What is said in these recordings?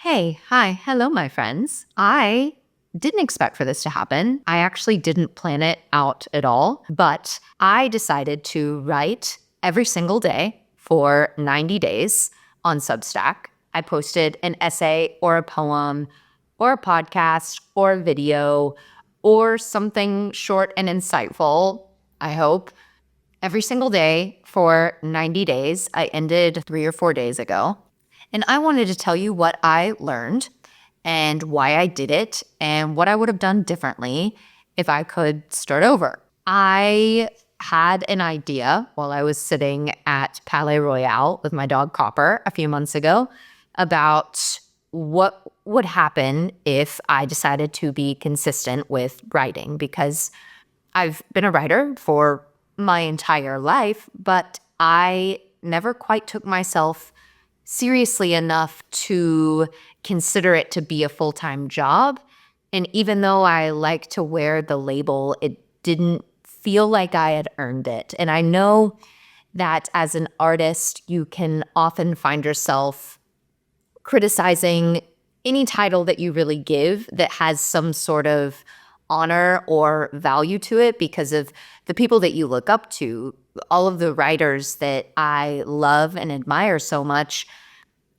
Hello, my friends. I didn't expect for this to happen. I actually didn't plan it out at all, but I decided to write every single day for 90 days on Substack. I posted an essay or a poem or a podcast or a video or something short and insightful, I hope, every single day for 90 days. I ended 3 or 4 days ago. And I wanted to tell you what I learned and why I did it and what I would have done differently if I could start over. I had an idea while I was sitting at Palais Royale with my dog Copper a few months ago about what would happen if I decided to be consistent with writing, because I've been a writer for my entire life, but I never quite took myself seriously enough to consider it to be a full-time job. And even though I like to wear the label, it didn't feel like I had earned it. And I know that as an artist, you can often find yourself criticizing any title that you really give that has some sort of honor or value to it because of the people that you look up to. All of the writers that I love and admire so much,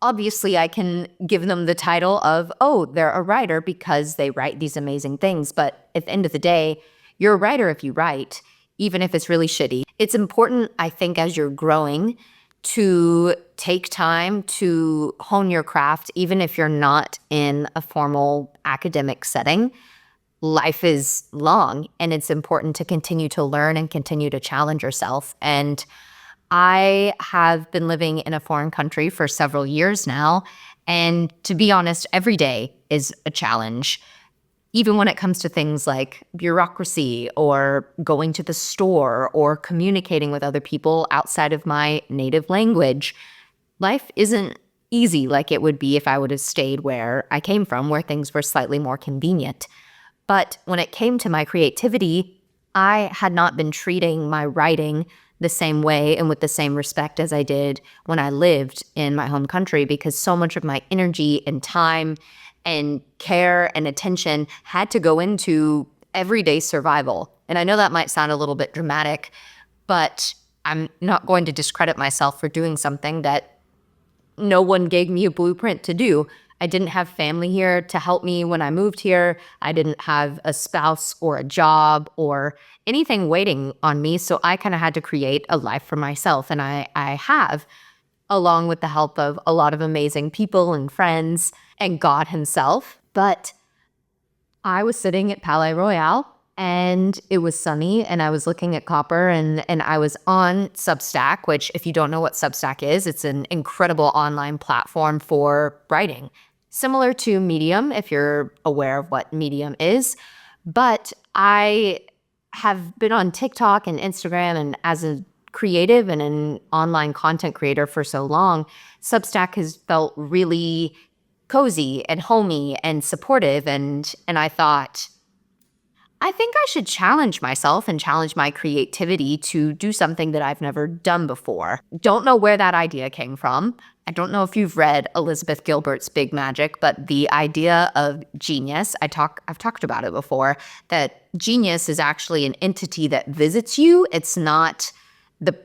obviously I can give them the title of, oh, they're a writer because they write these amazing things. But at the end of the day, you're a writer if you write, even if it's really shitty. It's important, I think, as you're growing to take time to hone your craft, even if you're not in a formal academic setting. Life is long, and it's important to continue to learn and continue to challenge yourself. And I have been living in a foreign country for several years now, and to be honest, every day is a challenge. Even when it comes to things like bureaucracy or going to the store or communicating with other people outside of my native language, life isn't easy like it would be if I would have stayed where I came from, where things were slightly more convenient. But when it came to my creativity, I had not been treating my writing the same way and with the same respect as I did when I lived in my home country, because so much of my energy and time and care and attention had to go into everyday survival. And I know that might sound a little bit dramatic, but I'm not going to discredit myself for doing something that no one gave me a blueprint to do. I didn't have family here to help me when I moved here. I didn't have a spouse or a job or anything waiting on me. So I kind of had to create a life for myself. And I have, along with the help of a lot of amazing people and friends and God himself. But I was sitting at Palais Royale and it was sunny and I was looking at Copper and I was on Substack, which, if you don't know what Substack is, it's an incredible online platform for writing. Similar to Medium, if you're aware of what Medium is. But I have been on TikTok and Instagram, and as a creative and an online content creator for so long, Substack has felt really cozy and homey and supportive. And I thought, I think I should challenge myself and challenge my creativity to do something that I've never done before. Don't know where that idea came from. I don't know if you've read Elizabeth Gilbert's Big Magic, but the idea of genius, I've talked about it before, that genius is actually an entity that visits you. It's not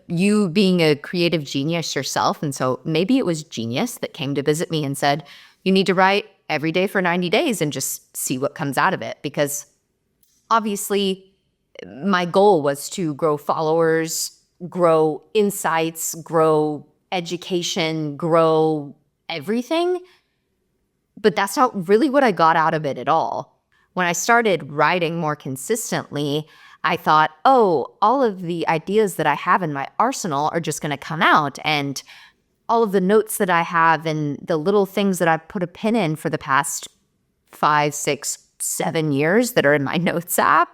you being a creative genius yourself. And so maybe it was genius that came to visit me and said, you need to write every day for 90 days and just see what comes out of it. Because obviously, my goal was to grow followers, grow insights, grow education, grow everything. But that's not really what I got out of it at all. When I started writing more consistently, I thought, oh, all of the ideas that I have in my arsenal are just going to come out. And all of the notes that I have and the little things that I've put a pin in for the past 5, 6, 7 years that are in my notes app,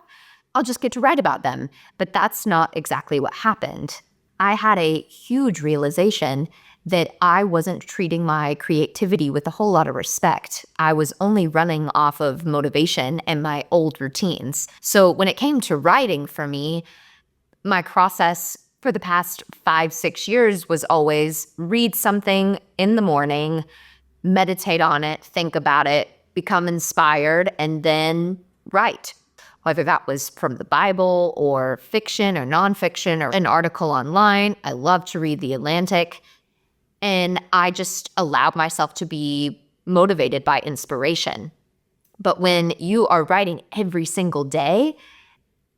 I'll just get to write about them. But that's not exactly what happened. I had a huge realization that I wasn't treating my creativity with a whole lot of respect. I was only running off of motivation and my old routines. So when it came to writing for me, my process for the past 5, 6 years was always read something in the morning, meditate on it, think about it, become inspired, and then write. Whether that was from the Bible or fiction or nonfiction or an article online. I love to read The Atlantic. And I just allowed myself to be motivated by inspiration. But when you are writing every single day,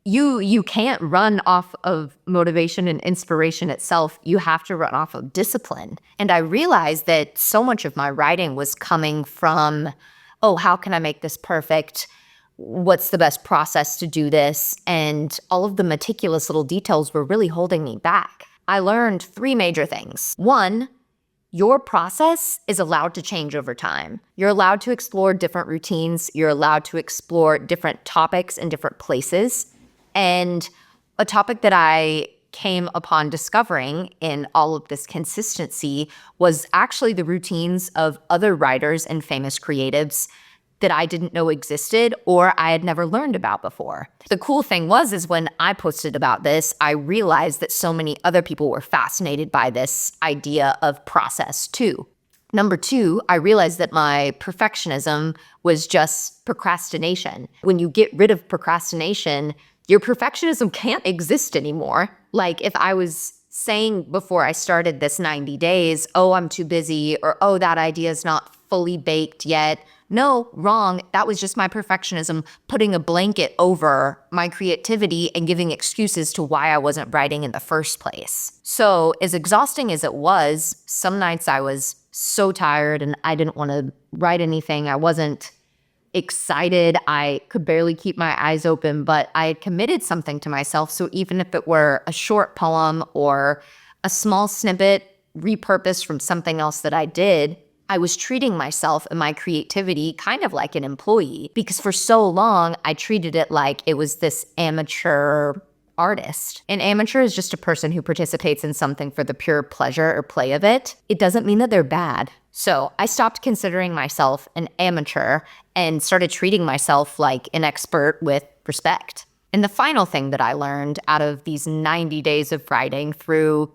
you can't run off of motivation and inspiration itself. You have to run off of discipline. And I realized that so much of my writing was coming from, oh, how can I make this perfect? What's the best process to do this? And all of the meticulous little details were really holding me back. I learned 3 major things. 1, your process is allowed to change over time. You're allowed to explore different routines. You're allowed to explore different topics in different places. And a topic that I came upon discovering in all of this consistency was actually the routines of other writers and famous creatives that I didn't know existed or I had never learned about before. The cool thing is when I posted about this, I realized that so many other people were fascinated by this idea of process too. Number 2, I realized that my perfectionism was just procrastination. When you get rid of procrastination, your perfectionism can't exist anymore. Like if I was saying before I started this 90 days, oh, I'm too busy, or oh, that idea is not fully baked yet. No, wrong. That was just my perfectionism putting a blanket over my creativity and giving excuses to why I wasn't writing in the first place. So as exhausting as it was, some nights I was so tired and I didn't want to write anything. I wasn't excited. I could barely keep my eyes open, but I had committed something to myself. So even if it were a short poem or a small snippet repurposed from something else that I did, I was treating myself and my creativity kind of like an employee, because for so long I treated it like it was this amateur artist. An amateur is just a person who participates in something for the pure pleasure or play of it. It doesn't mean that they're bad. So I stopped considering myself an amateur and started treating myself like an expert with respect. And the final thing that I learned out of these 90 days of writing through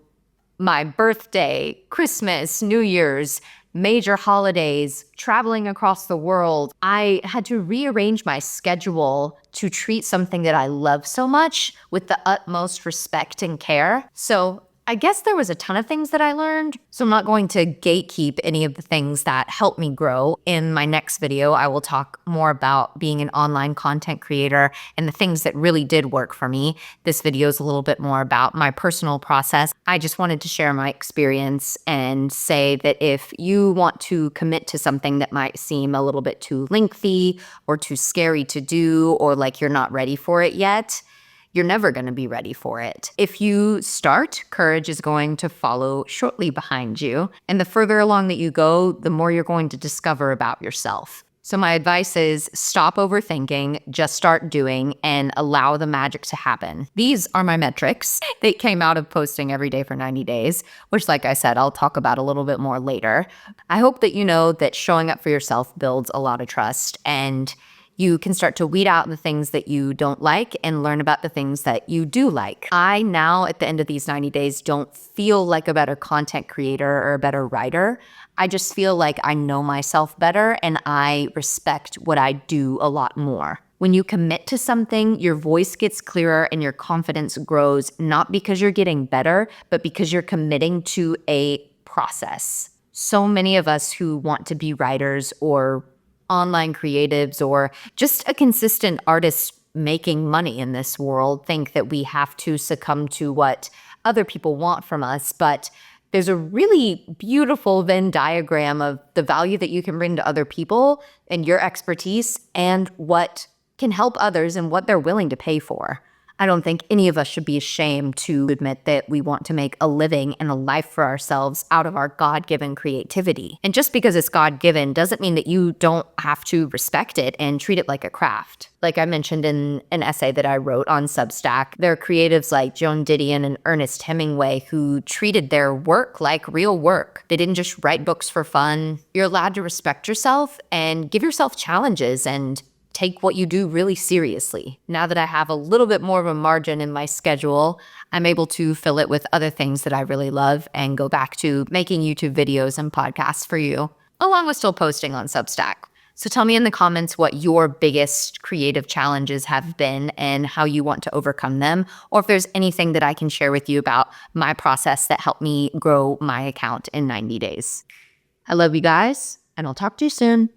my birthday, Christmas, New Year's, major holidays, traveling across the world, I had to rearrange my schedule to treat something that I love so much with the utmost respect and care. So I guess there was a ton of things that I learned, so I'm not going to gatekeep any of the things that helped me grow. In my next video, I will talk more about being an online content creator and the things that really did work for me. This video is a little bit more about my personal process. I just wanted to share my experience and say that if you want to commit to something that might seem a little bit too lengthy or too scary to do, or like you're not ready for it yet, you're never going to be ready for it. If you start, courage is going to follow shortly behind you. And the further along that you go, the more you're going to discover about yourself. So my advice is stop overthinking, just start doing, and allow the magic to happen. These are my metrics. They came out of posting every day for 90 days, which, like I said, I'll talk about a little bit more later. I hope that you know that showing up for yourself builds a lot of trust, and you can start to weed out the things that you don't like and learn about the things that you do like. I now, at the end of these 90 days, don't feel like a better content creator or a better writer. I just feel like I know myself better and I respect what I do a lot more. When you commit to something, your voice gets clearer and your confidence grows, not because you're getting better, but because you're committing to a process. So many of us who want to be writers or online creatives or just a consistent artist making money in this world think that we have to succumb to what other people want from us. But there's a really beautiful Venn diagram of the value that you can bring to other people and your expertise and what can help others and what they're willing to pay for. I don't think any of us should be ashamed to admit that we want to make a living and a life for ourselves out of our God-given creativity. And just because it's God-given doesn't mean that you don't have to respect it and treat it like a craft. Like I mentioned in an essay that I wrote on Substack, there are creatives like Joan Didion and Ernest Hemingway who treated their work like real work. They didn't just write books for fun. You're allowed to respect yourself and give yourself challenges and take what you do really seriously. Now that I have a little bit more of a margin in my schedule, I'm able to fill it with other things that I really love and go back to making YouTube videos and podcasts for you. along with still posting on Substack. So tell me in the comments what your biggest creative challenges have been and how you want to overcome them, or if there's anything that I can share with you about my process that helped me grow my account in 90 days. I love you guys, and I'll talk to you soon.